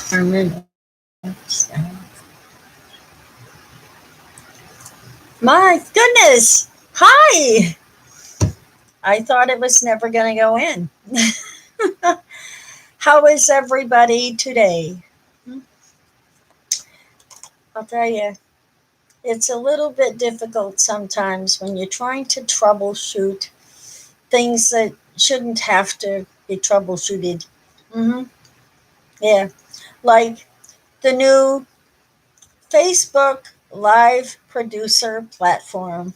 Carmen. My goodness. Hi. I thought it was never going to go in. How is everybody today? I'll tell you, it's a little bit difficult sometimes when you're trying to troubleshoot things that shouldn't have to be troubleshooted. hmm Yeah, like the new Facebook Live Producer platform.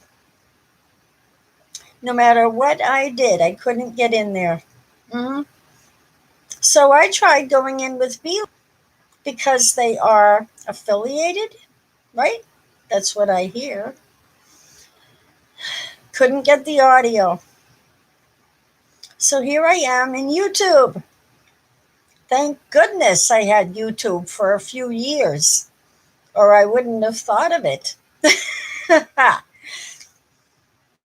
No matter what I did, I couldn't get in there. hmm So I tried going in with B because they are affiliated, right? That's what I hear. Couldn't get the audio. So here I am in YouTube. Thank goodness I had YouTube for a few years, or I wouldn't have thought of it. I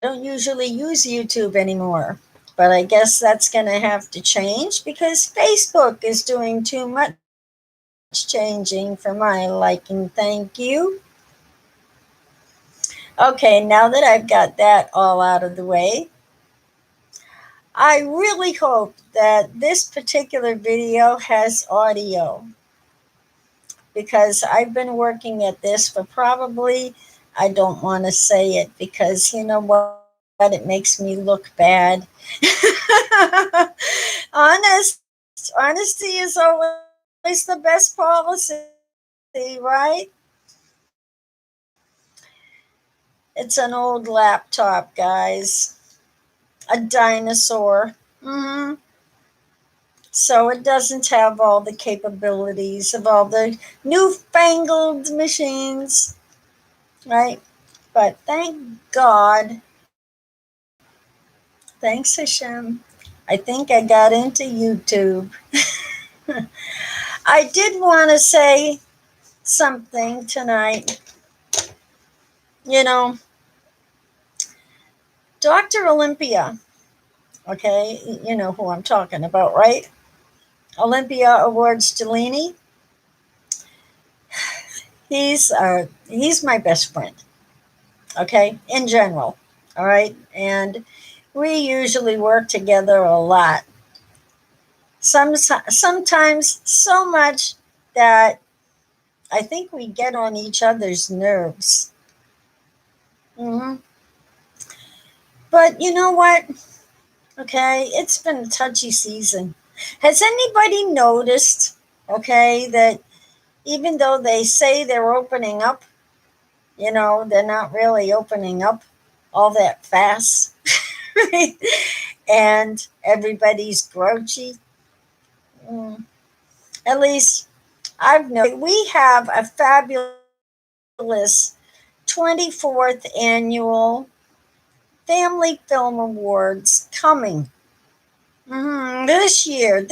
don't usually use YouTube anymore, but I guess that's going to have to change because Facebook is doing too much changing for my liking. Thank you. Okay, now that I've got that all out of the way, I really hope that this particular video has audio because I've been working at this for probably, I don't want to say it because you know what, it makes me look bad. Honesty is always the best policy, right? It's an old laptop, guys. A dinosaur. So it doesn't have all the capabilities of all the newfangled machines, right? But thank God, thanks Hashem, I think I got into YouTube. I did want to say something tonight. You know, Dr. Olympia, okay, you know who I'm talking about, right? Olympia Awards Delaney. He's my best friend, okay, in general, all right, and we usually work together a lot. Sometimes so much that I think we get on each other's nerves. hmm But you know what? Okay, it's been a touchy season. Has anybody noticed, okay, that even though they say they're opening up, they're not really opening up all that fast? And everybody's grouchy. Mm. At least I've noticed we have a fabulous 24th annual Family Film Awards coming. This year.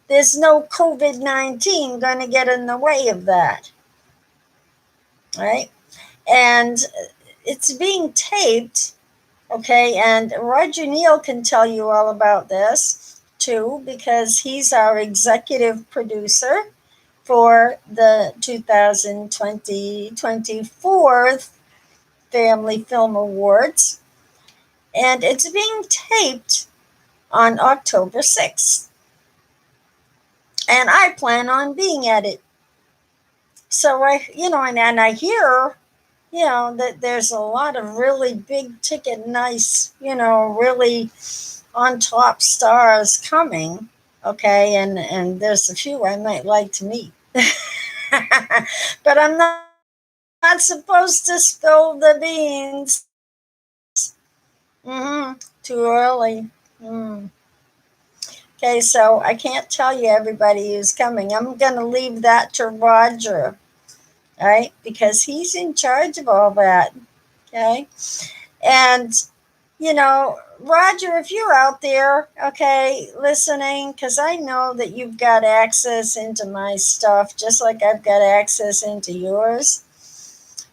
There's no COVID-19 going to get in the way of that, right? And it's being taped, okay? And Roger Neal can tell you all about this too, because he's our executive producer for the 2024 Family Film Awards. And it's being taped on October 6th. And I plan on being at it. So and I hear, that there's a lot of really big ticket, nice, really on top stars coming. Okay, and there's a few I might like to meet. But I'm not supposed to spill the beans. Too early. Okay, so I can't tell you everybody who's coming. I'm going to leave that to Roger, all right, because he's in charge of all that. Okay, and Roger, if you're out there, okay, listening, because I know that you've got access into my stuff, just like I've got access into yours.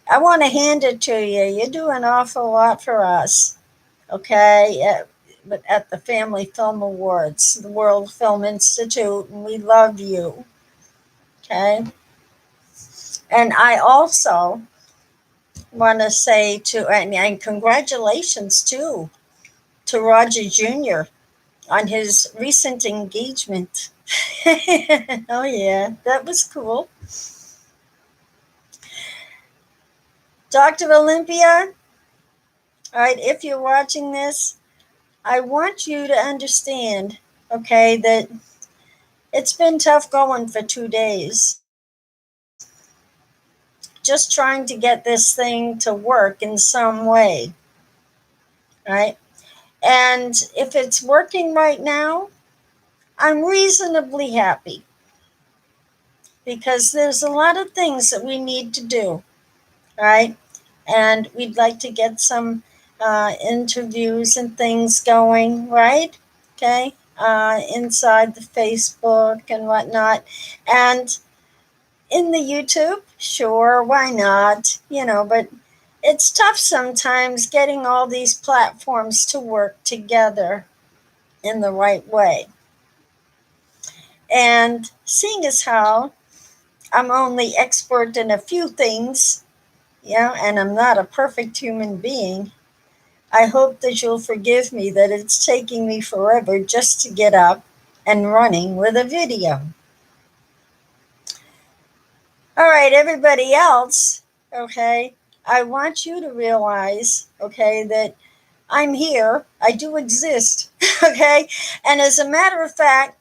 I want to hand it to you. You do an awful lot for us, okay? but at the Family Film Awards, the World Film Institute, and we love you. Okay. And I also want to say and congratulations too to Roger Jr. on his recent engagement. Oh, yeah, that was cool. Dr. Olympia, all right, if you're watching this, I want you to understand, okay, that it's been tough going for 2 days. Just trying to get this thing to work in some way, right? And if it's working right now, I'm reasonably happy because there's a lot of things that we need to do, right? And we'd like to get some interviews and things going, right? Okay, inside the Facebook and whatnot. And in the YouTube, sure, why not? But it's tough sometimes getting all these platforms to work together in the right way. And seeing as how I'm only expert in a few things, and I'm not a perfect human being, I hope that you'll forgive me that it's taking me forever just to get up and running with a video. All right, everybody else, okay, I want you to realize, okay, that I'm here. I do exist, okay? And as a matter of fact,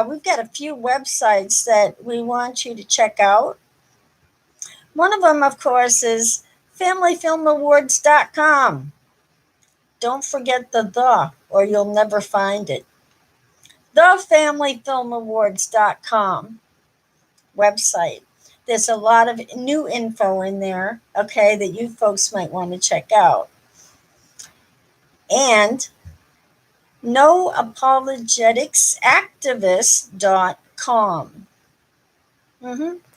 we've got a few websites that we want you to check out. One of them, of course, is familyfilmawards.com. Don't forget the, or you'll never find it. Thefamilyfilmawards.com website. There's a lot of new info in there, okay, that you folks might want to check out. And noapologeticsactivist.com.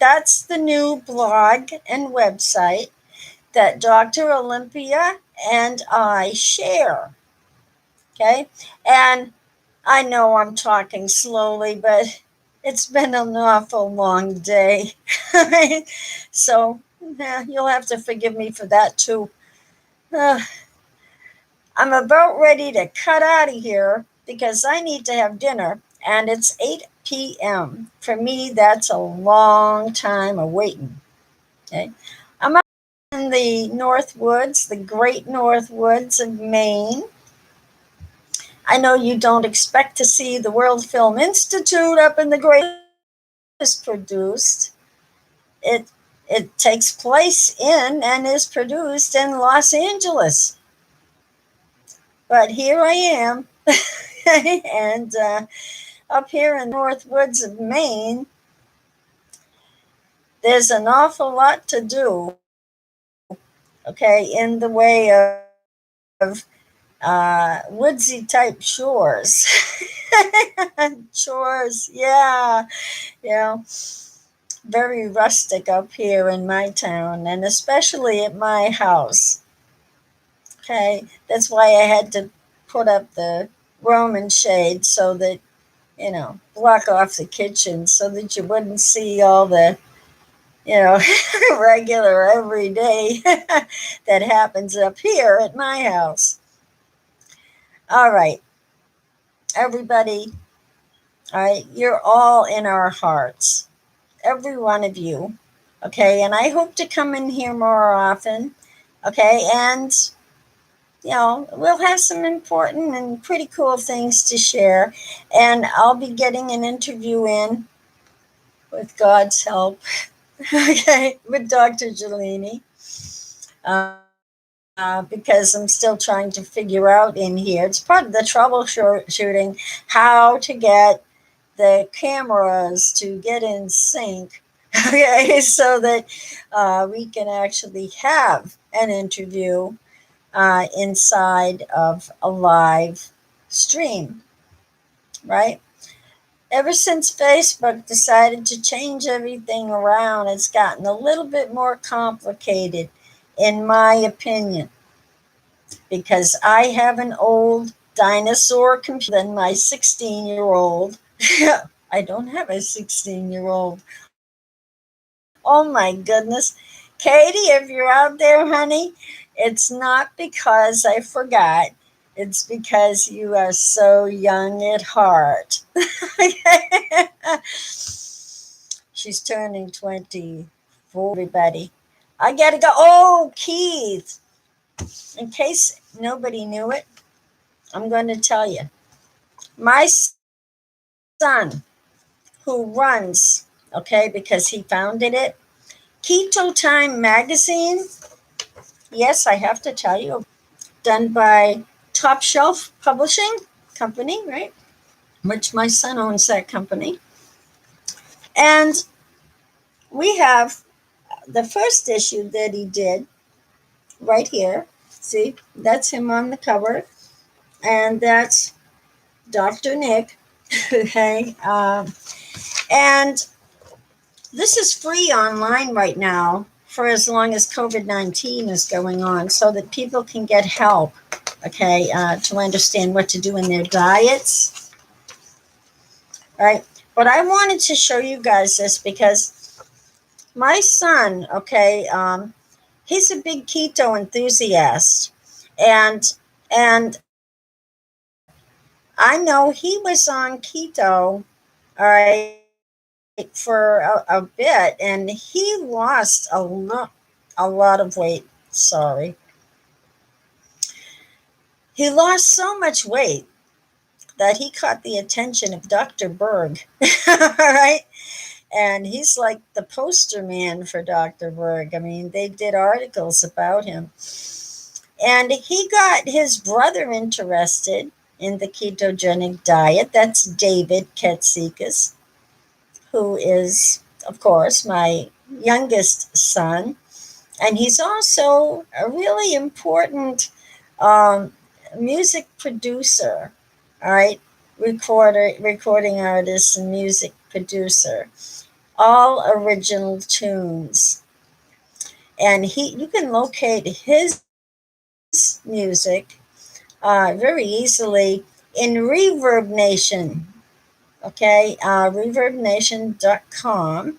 That's the new blog and website that Dr. Olympia and I share. Okay? And I know I'm talking slowly, but it's been an awful long day. So you'll have to forgive me for that too. I'm about ready to cut out of here because I need to have dinner, and it's 8 p.m. For me, that's a long time of waiting. Okay? I'm up in the North Woods, the great North Woods of Maine. I know you don't expect to see the World Film Institute up in the great is produced. It takes place in and is produced in Los Angeles. But here I am. And up here in the North Woods of Maine, there's an awful lot to do, okay, in the way of woodsy type chores. Chores, yeah. Very rustic up here in my town, and especially at my house. Okay, that's why I had to put up the Roman shade so that, block off the kitchen so that you wouldn't see all the, regular everyday that happens up here at my house. All right, everybody, all right, you're all in our hearts, every one of you, okay, and I hope to come in here more often, okay, and we'll have some important and pretty cool things to share, and I'll be getting an interview in with God's help, okay, with Dr. Gelini, because I'm still trying to figure out in here. It's part of the troubleshooting how to get the cameras to get in sync, okay, so that we can actually have an interview inside of a live stream, right? Ever since Facebook decided to change everything around, it's gotten a little bit more complicated, in my opinion. because I have an old dinosaur computer than my 16-year-old. I don't have a 16-year-old. Oh my goodness. Katie, if you're out there, honey, it's not because I forgot. It's because you are so young at heart. She's turning 24, everybody. I gotta go. Oh, Keith. In case nobody knew it, I'm going to tell you. My son, who runs, okay, because he founded it, Keto Time magazine. Yes, I have to tell you, done by Top Shelf Publishing Company, right? Which my son owns that company. And we have the first issue that he did right here. See, that's him on the cover. And that's Dr. Nick. Okay. And this is free online right now for as long as COVID-19 is going on so that people can get help, okay, to understand what to do in their diets, right? But I wanted to show you guys this because my son, okay, he's a big keto enthusiast. And I know he was on keto, all right, for a bit, and he lost a lot of weight. Sorry, he lost so much weight that he caught the attention of Dr. Berg. All right, and he's like the poster man for Dr. Berg. I mean, they did articles about him, and he got his brother interested in the ketogenic diet. That's David Katsikas, who is, of course, my youngest son. And he's also a really important um, music producer, all right, recording artist and music producer, all original tunes. And you can locate his music very easily in Reverb Nation, okay, reverbnation.com.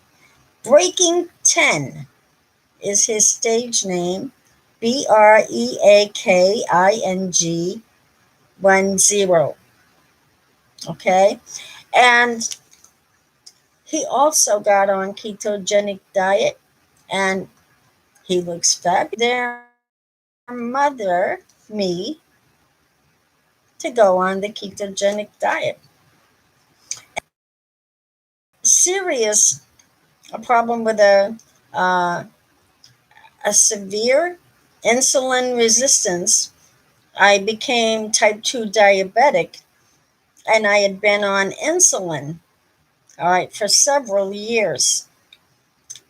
Breaking 10 is his stage name, Breaking 10. Okay. And he also got on ketogenic diet, and he looks fabulous. Their mother, me, to go on the ketogenic diet. Serious a problem with a severe insulin resistance. I became type 2 diabetic, and I had been on insulin, all right, for several years.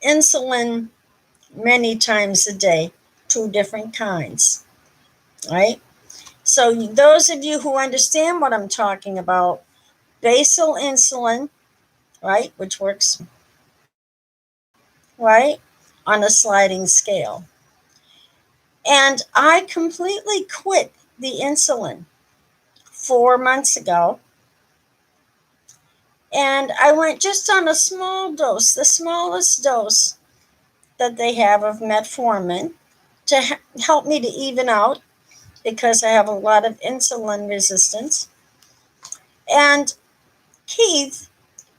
Insulin many times a day, two different kinds, right? So, those of you who understand what I'm talking about, basal insulin, right, which works, right, on a sliding scale. And I completely quit the insulin 4 months ago. And I went just on a small dose, the smallest dose that they have of metformin, to help me to even out because I have a lot of insulin resistance. And Keith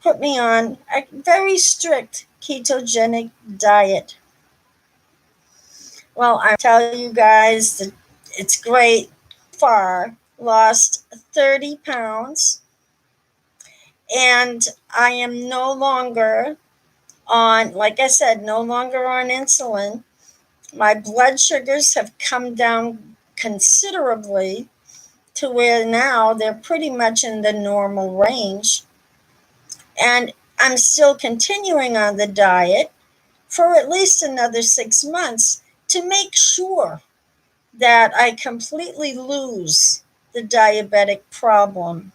put me on a very strict ketogenic diet. Well, I tell you guys that it's great. Far lost 30 pounds, and I am no longer on, like I said, no longer on insulin. My blood sugars have come down considerably to where now they're pretty much in the normal range. And I'm still continuing on the diet for at least another 6 months to make sure that I completely lose the diabetic problem.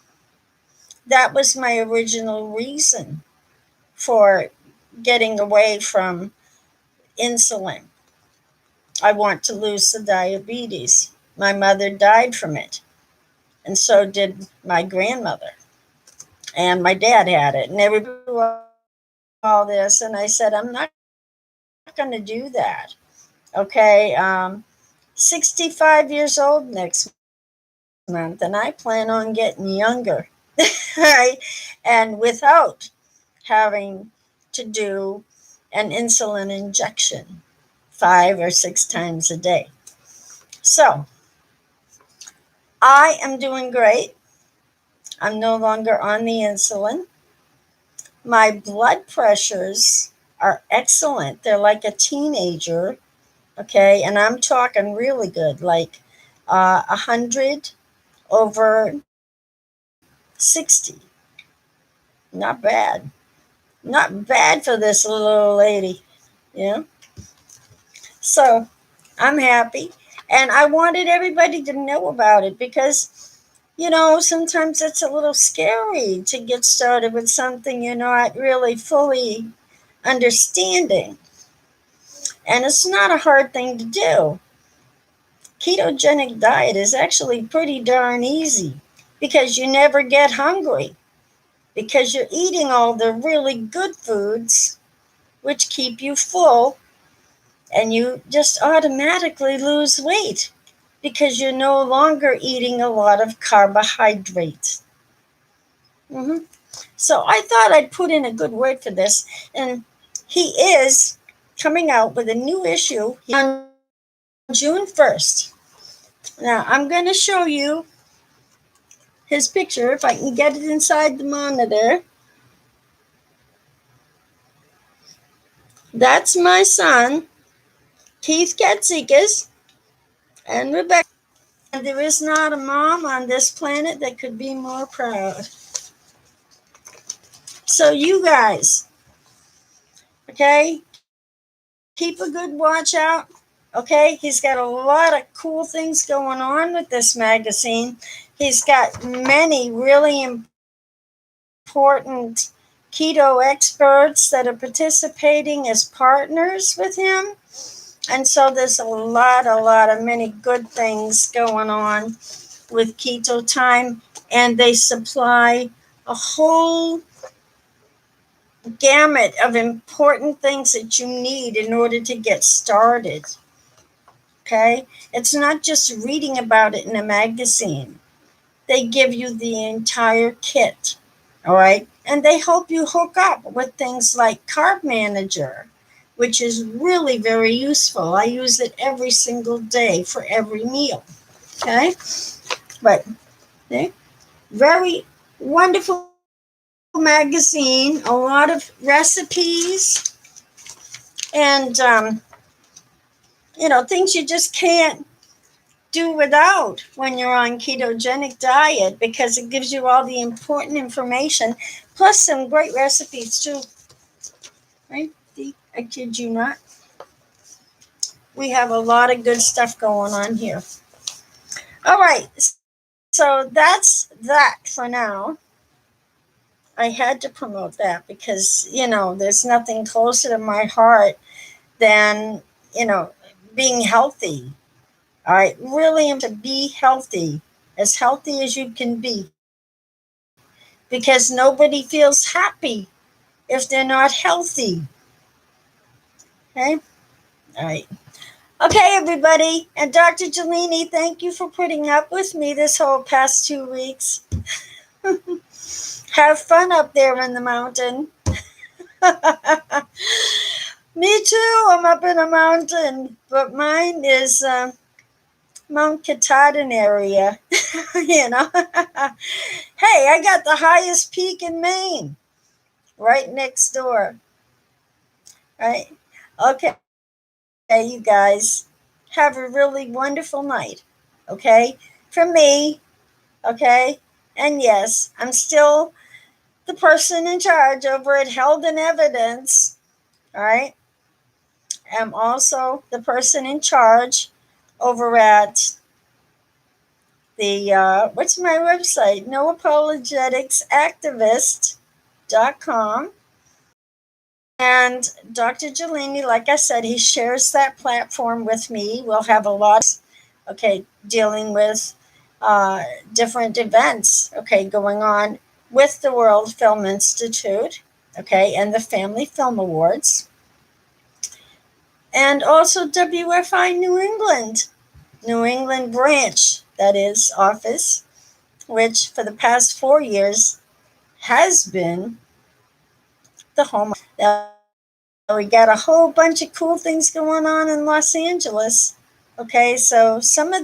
That was my original reason for getting away from insulin. I want to lose the diabetes. My mother died from it, and so did my grandmother. And my dad had it, and everybody knew all this. And I said, I'm not going to do that. Okay, 65 years old next month, and I plan on getting younger. Right? And without having to do an insulin injection 5 or 6 times a day. So I am doing great. I'm no longer on the insulin. My blood pressures are excellent. They're like a teenager. Okay, and I'm talking really good, like 100/60. Not bad. Not bad for this little old lady. You know? So I'm happy. And I wanted everybody to know about it because, sometimes it's a little scary to get started with something you're not really fully understanding. And it's not a hard thing to do. Ketogenic diet is actually pretty darn easy because you never get hungry because you're eating all the really good foods which keep you full, and you just automatically lose weight because you're no longer eating a lot of carbohydrates. hmm So I thought I'd put in a good word for this, and he is coming out with a new issue on June 1st. Now I'm going to show you his picture if I can get it inside the monitor. That's my son, Keith Katzikas, and Rebecca. And there is not a mom on this planet that could be more proud. So you guys, okay, keep a good watch out. Okay, he's got a lot of cool things going on with this magazine. He's got many really important keto experts that are participating as partners with him. And so there's many good things going on with Keto Time, and they supply a whole gamut of important things that you need in order to get started. Okay? It's not just reading about it in a magazine. They give you the entire kit. All right? And they help you hook up with things like Carb Manager, which is really very useful. I use it every single day for every meal. Okay? But very wonderful magazine, a lot of recipes, and things you just can't do without when you're on ketogenic diet because it gives you all the important information, plus some great recipes too. Right? I kid you not. We have a lot of good stuff going on here. All right, so that's that for now. I had to promote that because, there's nothing closer to my heart than, being healthy. All right, really to be healthy as you can be, because nobody feels happy if they're not healthy. Okay? All right. Okay, everybody. And Dr. Gelini, thank you for putting up with me this whole past 2 weeks. Have fun up there in the mountain. Me too. I'm up in a mountain, but mine is Mount Katahdin area. you know. Hey, I got the highest peak in Maine, right next door. Right? Okay, you guys, have a really wonderful night. Okay, from me. Okay, and yes, I'm still the person in charge over at Held in Evidence. All right. I'm also the person in charge over at the, what's my website? NoApologeticsActivist.com. And Dr. Gelini, like I said, he shares that platform with me. We'll have a lot okay, dealing with uh, different events, okay, going on with the World Film Institute, okay, and the Family Film Awards, and also WFI New England branch, that is, office, which for the past 4 years has been the home. Now, we got a whole bunch of cool things going on in Los Angeles. Okay, so some of